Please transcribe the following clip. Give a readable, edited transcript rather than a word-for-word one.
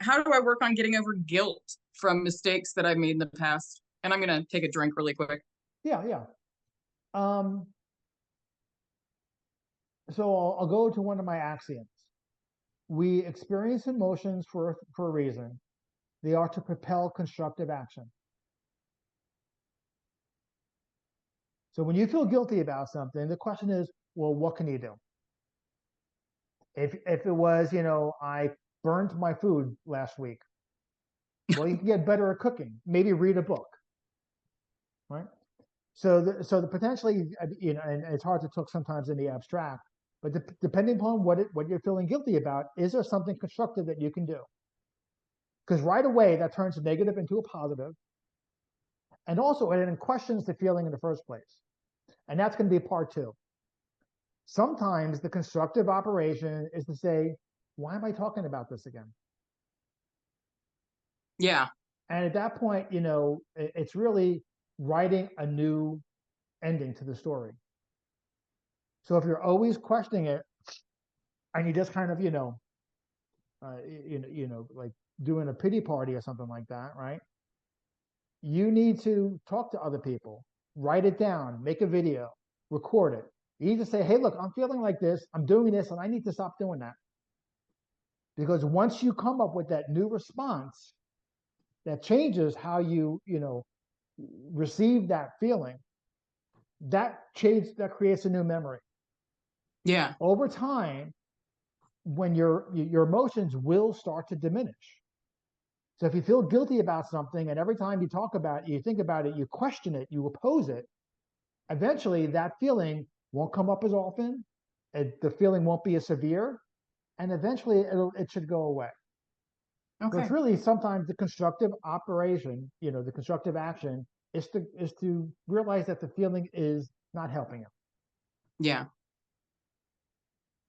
How do I work on getting over guilt from mistakes that I've made in the past? And I'm gonna take a drink really quick. Yeah, yeah. Um, so I'll go to one of my axioms. We experience emotions for a reason. They are to propel constructive action. So when you feel guilty about something, the question is, well, what can you do? If it was, I burned my food last week, well, you can get better at cooking. Maybe read a book, right? So the potentially, and it's hard to talk sometimes in the abstract, but depending upon what you're feeling guilty about, is there something constructive that you can do? Because right away that turns a negative into a positive, and also it questions the feeling in the first place, and that's going to be part two. Sometimes the constructive operation is to say, why am I talking about this again? Yeah. And at that point, it's really writing a new ending to the story. So if you're always questioning it and you just kind of, like doing a pity party or something like that, right? You need to talk to other people, write it down, make a video, record it. You need to say, hey, look, I'm feeling like this, I'm doing this, and I need to stop doing that. Because once you come up with that new response that changes how you receive that feeling, that creates a new memory. Yeah. Over time, when your emotions will start to diminish. So if you feel guilty about something and every time you talk about it, you think about it, you question it, you oppose it, eventually that feeling won't come up as often. The feeling won't be as severe, and eventually it should go away. So it's Okay. really sometimes the constructive operation, the constructive action is to realize that the feeling is not helping you. Yeah.